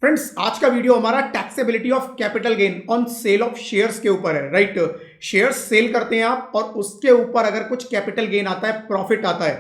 Friends आज का video हमारा taxability of capital gain on sale of shares के ऊपर है। राइट, शेयर्स सेल करते हैं आप और उसके ऊपर अगर कुछ कैपिटल गेन आता है, प्रॉफिट आता है,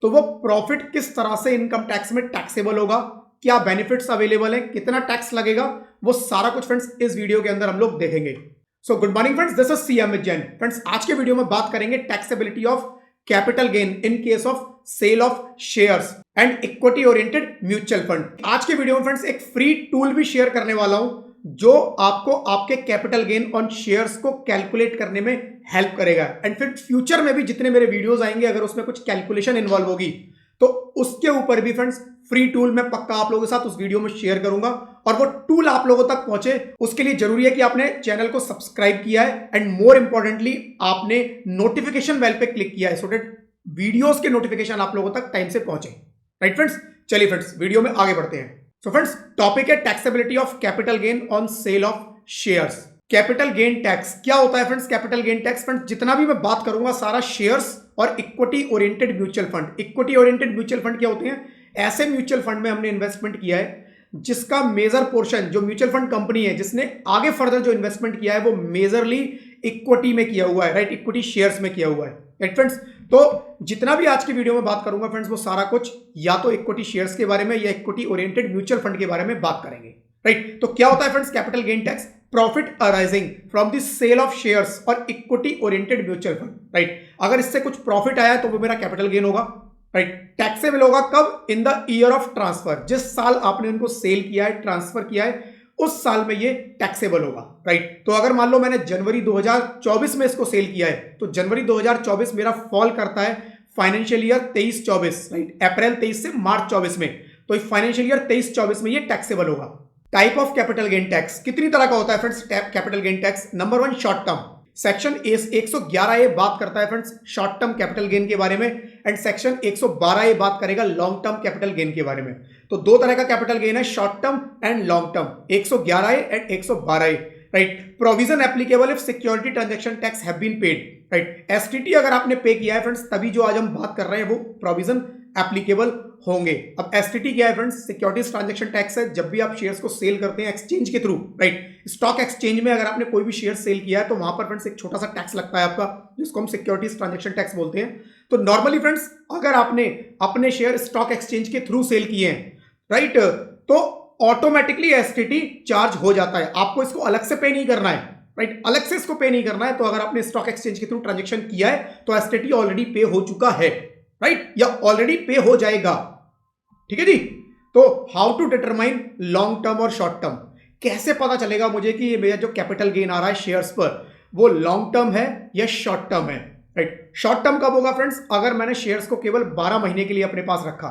तो वो प्रॉफिट किस तरह से इनकम टैक्स में टैक्सेबल होगा, क्या बेनिफिट्स अवेलेबल है, कितना टैक्स लगेगा, वो सारा कुछ फ्रेंड्स इस वीडियो के अंदर हम लोग देखेंगे। So good morning friends, this is CM Jain. Friends आज के वीडियो में बात करेंगे taxability of capital gain in case of sale of shares and equity oriented mutual fund. आज के वीडियो में फ्रेंड्स एक फ्री टूल भी शेयर करने वाला हूं जो आपको आपके कैपिटल गेन ऑन शेयर्स को कैलकुलेट करने में हेल्प करेगा। एंड फिर फ्यूचर में भी जितने मेरे वीडियोस आएंगे अगर उसमें कुछ कैलकुलेशन इन्वॉल्व होगी तो उसके ऊपर भी फ्रेंड्स फ्री टूल मैं पक्का आप लोगों के साथ उस वीडियो में शेयर करूंगा। और वो टूल आप लोगों तक पहुंचे उसके लिए जरूरी है कि आपने चैनल को सब्सक्राइब किया है एंड मोर इंपॉर्टेंटली आपने नोटिफिकेशन बेल पे क्लिक किया है सो दैट वीडियोस के नोटिफिकेशन आप लोगों तक टाइम से पहुंचे। राइट फ्रेंड्स, चलिए फ्रेंड्स वीडियो में आगे बढ़ते हैं। सो फ्रेंड्स टॉपिक है taxability of capital gain on sale of shares. Capital gain tax क्या होता है friends? Capital gain tax friends जितना भी मैं बात करूंगा सारा शेयर्स और equity oriented mutual fund. Equity oriented mutual fund क्या होते हैं? ऐसे म्यूचुअल फंड में हमने इन्वेस्टमेंट किया है जिसका मेजर पोर्शन जो म्यूचुअल फंड कंपनी है जिसने आगे फर्दर जो इन्वेस्टमेंट किया है वो मेजरली इक्विटी में किया हुआ है। राइट, इक्विटी शेयर्स में किया हुआ है। राइट फ्रेंड्स, तो जितना भी आज की वीडियो में बात करूंगा फ्रेंड्स वो सारा कुछ या तो इक्विटी शेयर्स के बारे में या इक्विटी ओरिएंटेड म्यूचुअल फंड के बारे में बात करेंगे। राइट, तो क्या होता है friends capital gain tax? Profit arising from the sale of shares और equity oriented mutual fund. Right, अगर इससे कुछ प्रॉफिट आया तो वो मेरा कैपिटल गेन होगा। राइट, टैक्सेबल होगा कब? In the year of transfer. जिस साल आपने उनको सेल किया है, ट्रांसफर किया है, उस साल में ये टैक्सेबल होगा। राइट, तो अगर मान लो मैंने जनवरी 2024 में इसको सेल किया है तो जनवरी 2024 मेरा फॉल करता है फाइनेंशियल ईयर 23-24। राइट, अप्रैल 23 से मार्च 24 में, तो फाइनेंशियल ईयर 23-24 में ये टैक्सेबल होगा। Type of capital gain tax कितनी तरह का होता है friends? Capital gain tax number 1 short term. Section 111 बात करता है friends short term capital gain के बारे में एंड सेक्शन 112 बात करेगा लॉन्ग टर्म कैपिटल गेन के बारे में। तो दो तरह का कैपिटल गेन है, short term and long term, 111 and 112। Right, provision applicable if security transaction tax have been paid. Right, STT अगर आपने पे किया है फ्रेंड्स तभी जो आज हम बात कर रहे हैं वो प्रोविजन एप्लीकेबल होंगे। अब एसटीटी क्या है फ्रेंड्स? सिक्योरिटीज ट्रांजैक्शन टैक्स है। जब भी आप शेयर्स को सेल करते हैं एक्सचेंज के थ्रू, राइट, स्टॉक एक्सचेंज में अगर आपने कोई भी शेयर सेल किया है तो वहां पर फ्रेंड्स एक छोटा सा टैक्स लगता है आपका जिसको हम सिक्योरिटीज ट्रांजैक्शन टैक्स बोलते हैं। तो नॉर्मली फ्रेंड्स अगर आपने अपने शेयर स्टॉक एक्सचेंज के थ्रू सेल किए हैं, राइट, तो ऑटोमेटिकली एसटीटी चार्ज हो जाता है, आपको इसको अलग से पे नहीं करना है। राइट, अलग से इसको पे नहीं करना है। तो अगर आपने स्टॉक एक्सचेंज के थ्रू ट्रांजैक्शन किया है तो एसटीटी ऑलरेडी पे हो चुका है। राइट, या ऑलरेडी पे हो जाएगा। ठीक है जी। तो how to determine long term और शॉर्ट टर्म? कैसे पता चलेगा मुझे कि ये मेरा जो कैपिटल गेन आ रहा है शेयर्स पर वो लॉन्ग टर्म है या शॉर्ट टर्म है? राइट, शॉर्ट टर्म कब होगा फ्रेंड्स? अगर मैंने शेयर्स को केवल 12 महीने के लिए अपने पास रखा,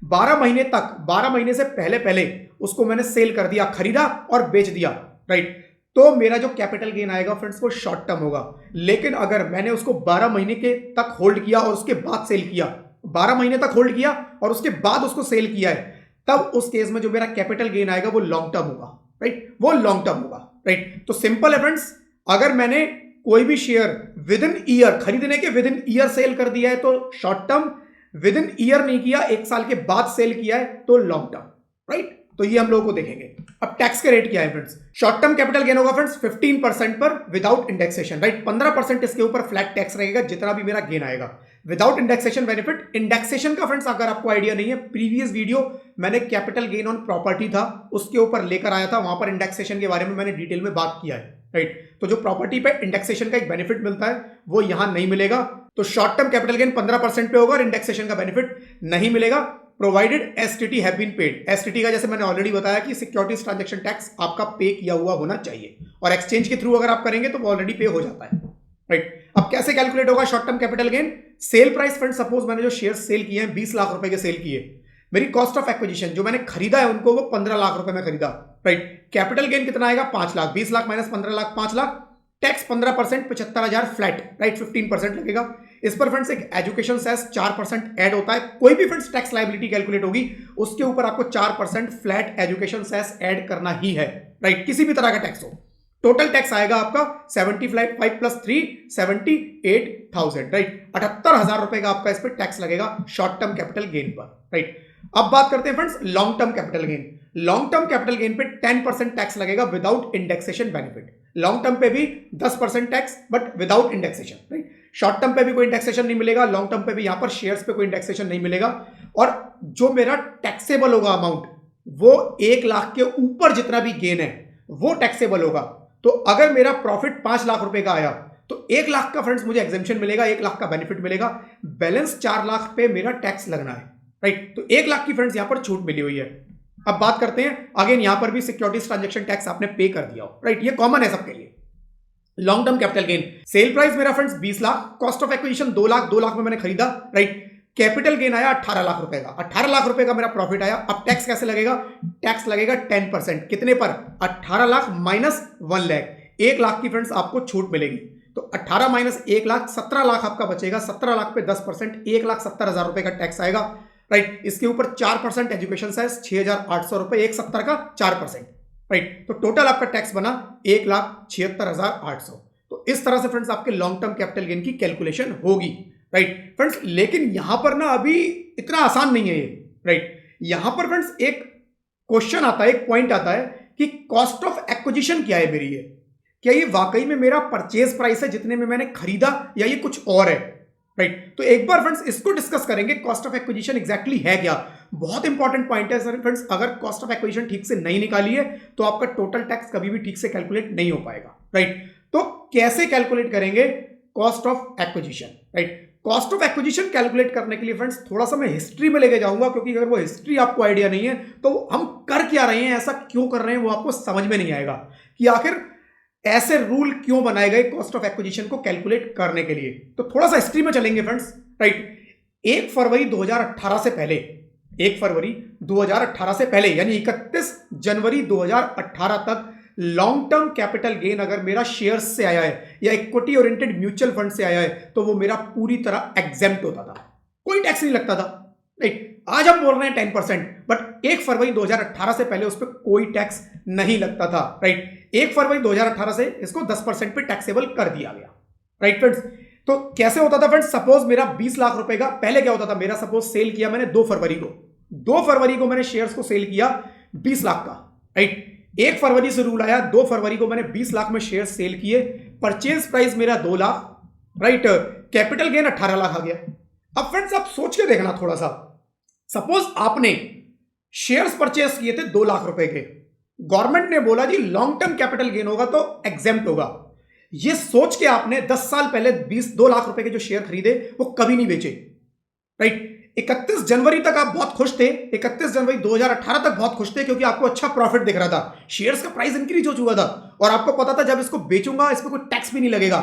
12 महीने तक, 12 महीने से पहले पहले उसको मैंने सेल कर दिया, खरीदा और बेच दिया, राइट, तो मेरा जो कैपिटल गेन आएगा फ्रेंड्स वो शॉर्ट टर्म होगा। लेकिन अगर मैंने उसको 12 महीने के तक होल्ड किया और उसके बाद सेल किया, 12 महीने तक होल्ड किया और उसके बाद उसको सेल किया है, तब उस केस में जो मेरा कैपिटल गेन आएगा वो लॉन्ग टर्म होगा। राइट, वो लॉन्ग टर्म होगा। राइट, तो सिंपल है फ्रेंड्स, अगर मैंने कोई भी शेयर विद इन ईयर, खरीदने के विद इन ईयर सेल कर दिया है तो short term, with in year नहीं किया, एक साल के बाद सेल किया है तो लॉन्ग टर्म। राइट, तो ये हम लोगों को देखेंगे। अब टैक्स का रेट क्या है friends? Short term capital gain होगा फ्रेंड्स 15% पर विदाउट इंडेक्सेशन। राइट, 15% इसके ऊपर फ्लैट टैक्स रहेगा जितना भी मेरा गेन आएगा विदाउट इंडेक्सेशन बेनिफिट। इंडेक्सेशन का फ्रेंड्स अगर आपको आइडिया नहीं है, प्रीवियस वीडियो मैंने कैपिटल गेन ऑन प्रॉपर्टी था उसके ऊपर लेकर आया था, वहां पर इंडेक्सेशन के बारे में मैंने डिटेल में बात किया है। राइट, तो जो प्रॉपर्टी पे इंडेक्सेशन का एक बेनिफिट मिलता है वो यहां नहीं मिलेगा। तो शॉर्ट टर्म कैपिटल गेन 15% पे होगा और इंडेक्सेशन का बेनिफिट नहीं मिलेगा provided STT have been paid. STT का जैसे मैंने ऑलरेडी बताया कि सिक्योरिटीज ट्रांजैक्शन टैक्स आपका पे किया हुआ होना चाहिए और एक्सचेंज के थ्रू अगर आप करेंगे तो वो ऑलरेडी पे हो जाता है। राइट, अब कैसे कैलकुलेट होगा short term capital gain? Sale price friend, suppose मैंने जो शेयर सेल किए हैं 20 लाख रुपए के सेल किए, मेरी कॉस्ट ऑफ एक्विजिशन जो मैंने खरीदा है उनको वो 15 लाख रुपए में खरीदा। राइट, कैपिटल गेन कितना आएगा? 5 lakh. 20 lakh minus 15 lakh, 5 lakh. Tax 15%, 75,000 flat. Right, 15% लगेगा। इस पर फ्रेंड्स एक एजुकेशन सेस 4% ऐड होता है। कोई भी फ्रेंड्स टैक्स लायबिलिटी कैलकुलेट होगी उसके ऊपर आपको 4% फ्लैट एजुकेशन सेस ऐड करना ही है। राइट, किसी भी तरह का टैक्स हो। टोटल टैक्स आएगा आपका 75 प्लस 3 78,000। राइट, 78,000 रुपए का आपका इस पर टैक्स लगेगा शॉर्ट टर्म कैपिटल गेन पर। राइट, अब बात करते हैं friends long term capital gain. Long term capital gain पे 10% टैक्स लगेगा without indexation benefit. Long term पे भी 10% tax but without indexation, right. Short term पे भी कोई इंडेक्सेशन नहीं मिलेगा, लॉन्ग टर्म पे भी यहां पर शेयर्स पे कोई इंडेक्सेशन नहीं मिलेगा। और जो मेरा टैक्सेबल होगा अमाउंट वो 1 लाख के ऊपर जितना भी गेन है वो टैक्सेबल होगा। तो अगर मेरा प्रॉफिट 5 लाख रुपए का आया तो 1 लाख का फ्रेंड्स मुझे एग्जेम्पशन मिलेगा, 1 लाख का बेनिफिट मिलेगा, बैलेंस 4 लाख पे मेरा टैक्स लगना है, राइट। तो 1 लाख की फ्रेंड्स यहां पर छूट मिली हुई है। अब बात करते हैं अगेन, यहां पर भी सिक्योरिटीज ट्रांजैक्शन टैक्स आपने पे कर दिया हो, राइट। ये कॉमन है सबके लिए। Long term capital gain, sale price मेरा friends 20 lakh, cost of acquisition 2 lakh, 2 lakh में मैंने खरीदा, राइट। कैपिटल गेन आया 18 लाख रुपए का, 18 लाख रुपए का मेरा प्रॉफिट आया। अब टैक्स कैसे लगेगा? टैक्स लगेगा 10%। कितने पर? 18 लाख माइनस 1 लाख, 1 लाख की फ्रेंड्स आपको छूट मिलेगी। तो 18 माइनस 1 लाख, 17 लाख आपका बचेगा। 17 लाख पे 10%, 1,70,000 रुपए का टैक्स आएगा, राइट। इसके ऊपर 4% एजुकेशन सेस, 6,800 रुपए, 1,70 का 4%, राइट। तो टोटल आपका टैक्स बना 1,76,800। तो इस तरह से फ्रेंड्स आपके लॉन्ग टर्म कैपिटल गेन की कैलकुलेशन होगी, राइट फ्रेंड्स। लेकिन यहां पर ना अभी इतना आसान नहीं है ये, राइट। यहां पर फ्रेंड्स एक क्वेश्चन आता है, एक पॉइंट आता है कि कॉस्ट ऑफ एक्विजिशन क्या है मेरी, ये क्या ये वाकई में मेरा परचेज प्राइस है जितने में मैंने खरीदा, या ये कुछ और है, राइट। तो एक बार फ्रेंड्स इसको डिस्कस करेंगे, कॉस्ट ऑफ एक्विजिशन एग्जैक्टली है क्या। बहुत इंपॉर्टेंट पॉइंट है सर फ्रेंड्स, अगर कॉस्ट ऑफ एक्विजिशन ठीक से नहीं निकाली है तो आपका टोटल टैक्स कभी भी ठीक से कैलकुलेट नहीं हो पाएगा, राइट। तो कैसे कैलकुलेट करेंगे cost of acquisition, right. Cost of acquisition calculate करने के लिए फ्रेंड्स थोड़ा सा मैं हिस्ट्री में लेके जाऊंगा, क्योंकि अगर वो हिस्ट्री आपको आइडिया नहीं है तो हम कर क्या रहे हैं, ऐसा क्यों कर रहे हैं, वो आपको समझ में नहीं आएगा कि आखिर ऐसे रूल क्यों बनाए गए कॉस्ट ऑफ एक्विजिशन को कैलकुलेट करने के लिए। तो थोड़ा सा हिस्ट्री में चलेंगे फ्रेंड्स, राइट। 1 फरवरी 2018 से पहले, 1 फरवरी 2018 से पहले यानी 31 जनवरी 2018 तक लॉन्ग टर्म कैपिटल गेन अगर मेरा शेयर्स से आया है या इक्विटी ओरिएंटेड म्यूचुअल फंड से आया है तो वो मेरा पूरी तरह एग्जेम्प्ट होता था, कोई टैक्स नहीं लगता था, राइट। आज हम बोल रहे हैं 10%, बट 1 फरवरी 2018 से पहले उस पर कोई टैक्स नहीं लगता था, राइट। 1 फरवरी 2018 से इसको 10% पे टैक्सेबल कर दिया गया, राइट फ्रेंड्स। तो कैसे होता था फ्रेंड्स, सपोज मेरा 20 लाख रुपए का, पहले क्या होता था, मेरा सपोज सेल किया मैंने 2 फरवरी को, 2 फरवरी को मैंने शेयर्स को सेल किया 20 लाख का, राइट। 1 फरवरी से रूल आया, 2 फरवरी को मैंने 20 लाख में शेयर सेल किए, परचेज प्राइस मेरा 2 lakh, right. Capital gain 18 lakh आ गया। अब फ्रेंड्स आप सोच के देखना थोड़ा सा, सपोज आपने शेयर्स परचेज किए थे 2 लाख रुपए के, गवर्नमेंट ने बोला जी लॉन्ग टर्म कैपिटल गेन होगा तो एग्जेम्प्ट होगा। ये सोच के आपने 10 साल पहले 2 लाख रुपए के जो शेयर खरीदे वो कभी नहीं बेचे, राइट। 31 जनवरी तक आप बहुत खुश थे, 31 जनवरी 2018 तक बहुत खुश थे, क्योंकि आपको अच्छा प्रॉफिट दिख रहा था, शेयर्स का प्राइस इंक्रीज हो चुका था और आपको पता था जब इसको बेचूंगा इस पर कोई टैक्स भी नहीं लगेगा।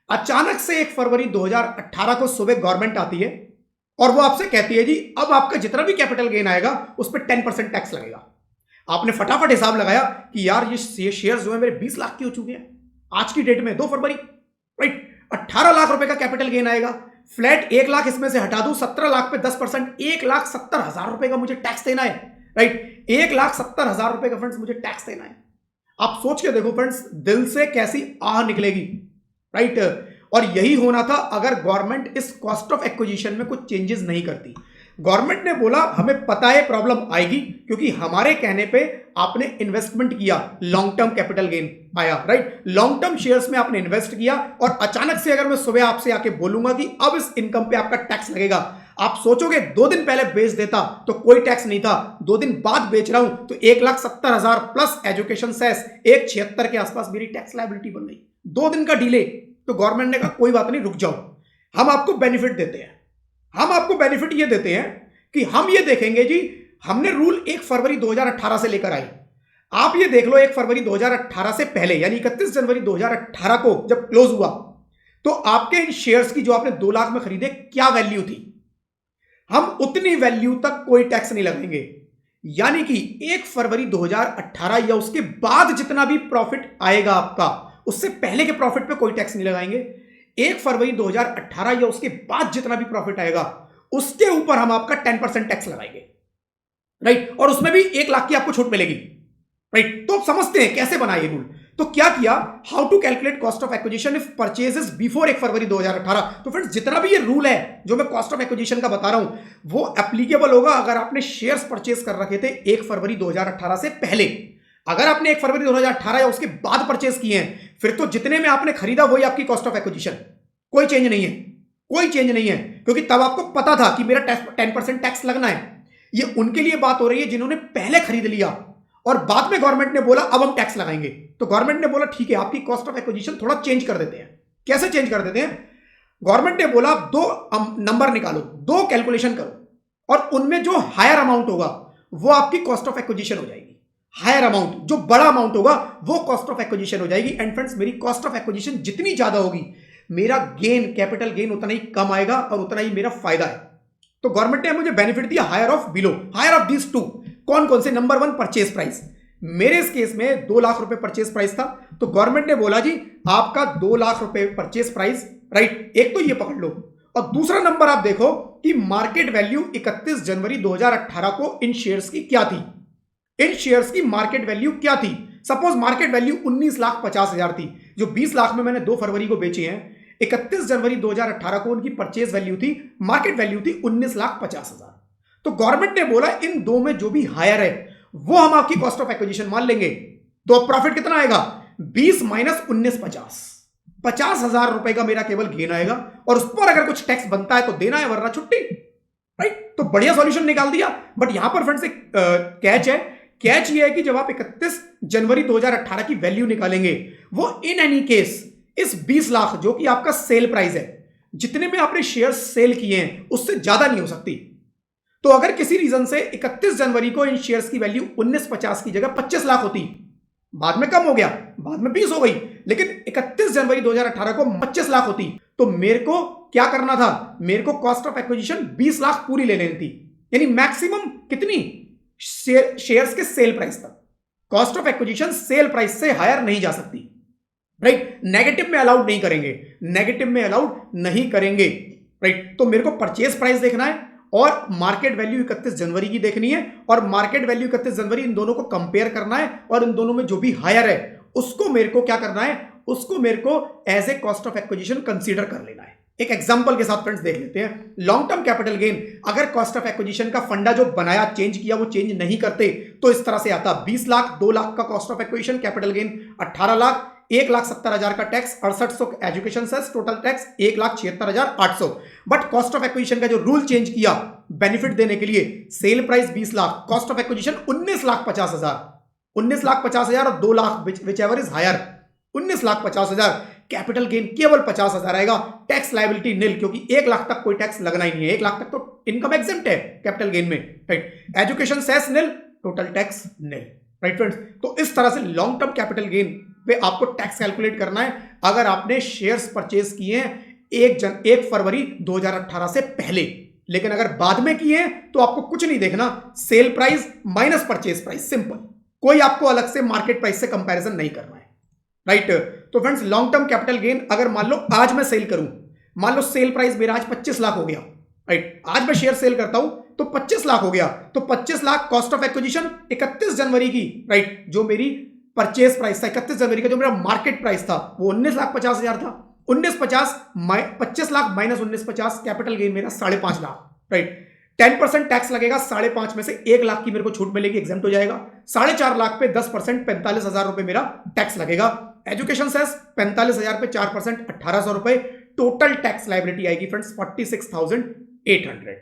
अचानक से 1 फरवरी 2018 को सुबह गवर्नमेंट आती है और वो आपसे कहती है जी अब आपका जितना भी कैपिटल गेन आएगा उस पर 10% टैक्स लगेगा। आपने फटाफट हिसाब लगाया कि यार ये शेयर्स जो है मेरे 20 लाख के हो चुके हैं आज की डेट में 2 फरवरी, राइट। 18 लाख रुपए का कैपिटल गेन आएगा, फ्लैट 1 लाख इसमें से हटा दूं, 17 लाख पे 10%, 1,70,000 रुपए का मुझे टैक्स देना है, राइट। 1,70,000 रुपए का फ्रेंड्स मुझे टैक्स देना है। आप सोच के देखो फ्रेंड्स, दिल से कैसी आह निकलेगी, राइट। और यही होना था अगर गवर्नमेंट इस कॉस्ट ऑफ एक्विजिशन में कुछ चेंजेस नहीं करती। गवर्नमेंट ने बोला हमें पता है प्रॉब्लम आएगी, क्योंकि हमारे कहने पे आपने इन्वेस्टमेंट किया, लॉन्ग टर्म कैपिटल गेन आया, राइट। लॉन्ग टर्म शेयर्स में आपने इन्वेस्ट किया और अचानक से अगर मैं सुबह आपसे आके बोलूंगा कि अब इस इनकम पे आपका टैक्स लगेगा, आप सोचोगे 2 दिन पहले बेच देता तो कोई टैक्स नहीं था, 2 दिन बाद बेच रहा हूं तो 1,70,000 प्लस एजुकेशन सेस 1,76 के आसपास मेरी टैक्स लायबिलिटी बन गई। 2 दिन का डिले, तो गवर्नमेंट ने कहा कोई बात नहीं, रुक जाओ, हम आपको बेनिफिट देते हैं। हम आपको बेनिफिट ये देते हैं कि हम ये देखेंगे जी, हमने रूल 1 फरवरी 2018 से लेकर आई, आप ये देख लो 1 फरवरी 2018 से पहले यानी 31 जनवरी 2018 को जब क्लोज हुआ तो आपके इन शेयर्स की जो आपने 2 लाख में खरीदे क्या वैल्यू थी, हम उतनी वैल्यू तक कोई टैक्स नहीं लगाएंगे। यानी कि 1 फरवरी 2018 या उसके बाद जितना भी प्रॉफिट आएगा आपका, उससे पहले के प्रॉफिट पे कोई टैक्स नहीं लगाएंगे। 1 फरवरी 2018 या उसके बाद जितना भी प्रॉफिट आएगा उसके ऊपर हम आपका 10% टैक्स लगाएंगे, राइट। और उसमें भी 1 लाख की आपको छूट मिलेगी, राइट। तो आप समझते हैं कैसे बना ये रूल। तो क्या किया, how to calculate cost of acquisition if purchases before 1 February 2018। तो फ्रेंड्स जितना भी ये रूल है जो मैं कॉस्ट ऑफ एक्विजिशन का बता रहा हूं वो एप्लीकेबल होगा अगर आपने शेयर्स परचेज कर रखे थे 1 फरवरी 2018 से पहले। अगर आपने 1 फरवरी 2018 या उसके बाद परचेज किए हैं फिर तो जितने में आपने खरीदा वही आपकी कॉस्ट ऑफ एक्विजिशन, कोई चेंज नहीं है, कोई चेंज नहीं है, क्योंकि तब आपको पता था कि मेरा 10% टैक्स लगना है। ये उनके लिए बात हो रही है जिन्होंने पहले खरीद लिया और बाद में गवर्नमेंट ने बोला अब हम टैक्स लगाएंगे। तो गवर्नमेंट ने बोला ठीक है आपकी कॉस्ट ऑफ एक्विजिशन थोड़ा चेंज कर देते हैं। कैसे चेंज कर देते हैं? गवर्नमेंट ने बोला दो नंबर निकालो, दो कैलकुलेशन करो और उनमें जो हायर अमाउंट होगा वो आपकी कॉस्ट ऑफ एक्विजिशन हो जाएगी। हायर अमाउंट, जो बड़ा अमाउंट होगा वो कॉस्ट ऑफ एक्विजिशन हो जाएगी। एंड फ्रेंड्स मेरी कॉस्ट ऑफ एक्विजिशन जितनी ज्यादा होगी मेरा गेन, कैपिटल गेन उतना ही कम आएगा और उतना ही मेरा फायदा है। तो गवर्नमेंट ने मुझे बेनिफिट दिया higher of below, higher of this two. कौन कौन से? Number 1 purchase price. मेरे इस केस में 2 लाख रुपए परचेज प्राइस था, तो गवर्नमेंट ने बोला जी आपका 2 लाख रुपए परचेज प्राइस, राइट। एक तो ये पकड़ लो और दूसरा नंबर आप देखो कि मार्केट वैल्यू 31 जनवरी 2018 को इन शेयर्स की क्या थी। इन शेयर्स की मार्केट वैल्यू क्या थी? सपोज मार्केट वैल्यू 19,50,000 थी, जो 20 लाख में मैंने 2 फरवरी को बेचे हैं। 31 जनवरी 2018 को उनकी परचेज वैल्यू थी, मार्केट वैल्यू थी 19,50,000। तो गवर्नमेंट ने बोला इन दो में जो भी हायर है वो हम आपकी कॉस्ट ऑफ एक्विजिशन मान लेंगे। तो प्रॉफिट कितना आएगा? 20 माइनस 19 50, 50,000 रुपए का मेरा केवल गेन आएगा और उस पर अगर कुछ टैक्स बनता है तो देना है वरना छुट्टी, राइट। तो बढ़िया सॉल्यूशन निकाल दिया। बट यहां पर फ्रेंड्स एक कैच है। कैच ये है कि जब आप 31 जनवरी 2018 की वैल्यू निकालेंगे वो इन एनी केस इस 20 लाख जो कि आपका सेल प्राइस है, जितने में आपने शेयर सेल किए हैं उससे ज्यादा नहीं हो सकती। तो अगर किसी रीजन से 31 जनवरी को इन शेयर्स की वैल्यू 1950 की जगह 25 लाख होती, बाद में कम हो गया, बाद में 20 हो गई, लेकिन 31 जनवरी 2018 को 25 लाख होती तो मेरे को क्या करना था? मेरे को कॉस्ट ऑफ एक्विजिशन 20 लाख पूरी ले लेनी थी, यानी मैक्सिमम कितनी? शेयर्स के सेल प्राइस तक। Cost of acquisition sale price से हायर नहीं जा सकती, राइट। नेगेटिव में अलाउड नहीं करेंगे, नेगेटिव में अलाउड नहीं करेंगे, राइट। तो मेरे को परचेज प्राइस देखना है और मार्केट वैल्यू 31 जनवरी की देखनी है और मार्केट वैल्यू 31 जनवरी इन दोनों को कंपेयर करना है और इन दोनों में जो भी हायर है उसको मेरे को क्या करना है? उसको मेरे को as a cost of acquisition consider कर लेना है। एक एग्जांपल के साथ फ्रेंड्स देख लेते हैं। लॉन्ग टर्म कैपिटल गेन अगर कॉस्ट ऑफ एक्विजिशन का फंडा जो बनाया, चेंज किया, वो चेंज नहीं करते तो इस तरह से आता 20 लाख, 2 लाख का cost of acquisition, capital gain 18 lakh, 1,70,000 का tax, 6800 education cess, total tax 1,76,800। But cost of acquisition का जो रूल चेंज किया बेनिफिट देने के लिए, sale price 20 lakh, cost of acquisition 19,50,000, 19,50,000 और 2 lakh whichever is higher, 19,50,000। Capital gain केवल 50,000 आएगा, टैक्स लायबिलिटी निल, क्योंकि 1 लाख तक कोई टैक्स लगना ही नहीं है। 1 लाख तक तो इनकम एग्जेम्प्ट है कैपिटल गेन में, राइट। एजुकेशन सेस निल, टोटल टैक्स निल, राइट फ्रेंड्स। तो इस तरह से लॉन्ग टर्म कैपिटल गेन पे आपको टैक्स कैलकुलेट करना है अगर आपने शेयर्स परचेज किए हैं 1 फरवरी 2018 से पहले। लेकिन अगर बाद में किए हैं तो आपको कुछ नहीं देखना, sale price minus purchase price, simple. कोई आपको अलग से मार्केट प्राइस से कंपैरिजन नहीं करना है, राइट। तो friends long term capital gain अगर मान लो आज मैं सेल करूं, मान लो सेल प्राइस मेरा आज 25 लाख हो गया, राइट। आज मैं शेयर सेल करता हूं तो 25 लाख हो गया, तो 25 लाख कॉस्ट ऑफ एक्विजिशन 31 जनवरी की, राइट, जो मेरी परचेज प्राइस था 31 जनवरी का, जो मेरा मार्केट प्राइस था वो 19,50,000 था। 19,50 25 लाख माइनस 19,50 कैपिटल गेन मेरा 5.5 लाख, राइट। 10% टैक्स लगेगा, 5.5 में से 1 लाख की मेरे को छूट मिलेगी, एग्जेम्प्ट हो जाएगा। 4.5 लाख पे 10% 45,000 रुपए मेरा टैक्स लगेगा। एजुकेशन सेस 45,000 पे 4% 1,800 रुपए, टोटल टैक्स लायबिलिटी आएगी फ्रेंड्स 46,800,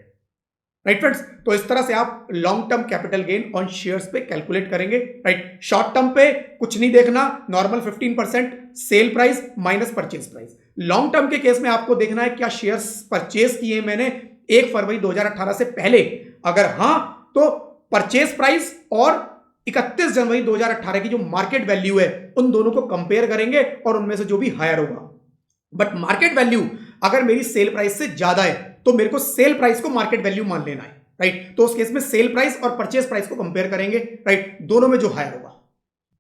राइट फ्रेंड्स। तो इस तरह से आप long term capital gain on shares पे कैलकुलेट करेंगे, राइट। शॉर्ट टर्म पे कुछ नहीं देखना, normal 15% sale price minus purchase price. Long term के केस में आपको देखना है क्या शेयर्स परचेज किए मैंने 1 फरवरी 2018 से पहले, अगर हां तो परचेज प्राइस और 31 जनवरी 2018 की जो मार्केट वैल्यू है उन दोनों को कंपेयर करेंगे और उनमें से जो भी हायर होगा। बट मार्केट वैल्यू अगर मेरी सेल प्राइस से ज्यादा है तो मेरे को सेल प्राइस को मार्केट वैल्यू मान लेना है, राइट। तो उस केस में सेल प्राइस और परचेज प्राइस को कंपेयर करेंगे, राइट, दोनों में जो हायर होगा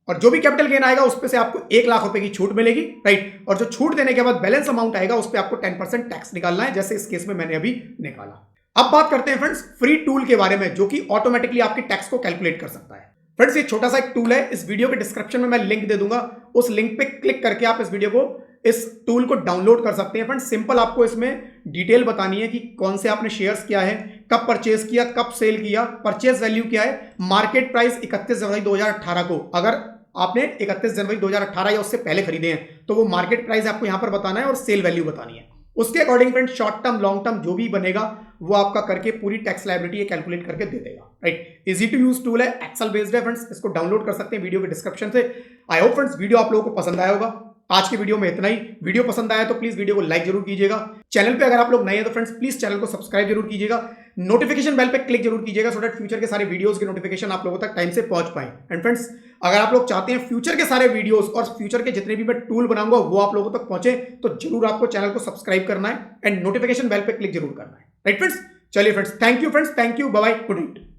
और जो भी कैपिटल गेन आएगा उस पे से आपको 1 लाख रुपए की छूट मिलेगी, राइट। और जो छूट देने के बाद बैलेंस अमाउंट आएगा उस पे आपको 10% टैक्स निकालना है, जैसे इस केस में मैंने अभी निकाला। अब बात करते हैं फ्रेंड्स फ्री टूल के बारे में, जो कि ऑटोमेटिकली आपके टैक्स को कैलकुलेट कर सकता है। फ्रेंड्स ये छोटा सा एक टूल है, इस वीडियो के डिस्क्रिप्शन में मैं लिंक दे दूंगा, उस लिंक पे क्लिक करके आप इस वीडियो को, इस टूल को डाउनलोड कर सकते हैं। फ्रेंड्स सिंपल आपको इसमें डिटेल बतानी है कि कौन से आपने शेयर्स किया है, कब परचेज किया, कब सेल किया, परचेज वैल्यू क्या है, मार्केट प्राइस 31 जनवरी 2018 को, अगर आपने 31 जनवरी 2018 या उससे पहले खरीदे हैं तो वो मार्केट प्राइस आपको यहां पर बताना है और सेल वैल्यू बतानी है। उसके according friend short term long term जो भी बनेगा वो आपका करके पूरी टैक्स लायबिलिटी कैलकुलेट करके दे देगा। Right, easy to use tool है, एक्सेल बेस्ड है फ्रेंड्स, इसको डाउनलोड कर सकते हैं वीडियो के डिस्क्रिप्शन से। आई होप फ्रेंड्स वीडियो आप लोगों को पसंद आया होगा। आज की वीडियो में इतना ही। वीडियो पसंद आया तो प्लीज वीडियो को लाइक जरूर कीजिएगा। चैनल पे अगर आप लोग नए हैं तो फ्रेंड्स प्लीज चैनल को सब्सक्राइब जरूर कीजिएगा, नोटिफिकेशन बेल पे क्लिक जरूर कीजिएगा सो दैट फ्यूचर के सारे वीडियोस के नोटिफिकेशन आप लोगों तक टाइम से पहुंच पाए। एंड फ्रेंड्स अगर आप लोग चाहते हैं फ्यूचर के सारे वीडियोस और फ्यूचर के जितने भी मैं टूल बनाऊंगा वो आप लोगों तक पहुंचे तो जरूर आपको चैनल को सब्सक्राइब करना है एंड नोटिफिकेशन बेल पे क्लिक जरूर करना है। राइट फ्रेंड्स, चलिए friends, thank you friends, thank you, bye bye, good night.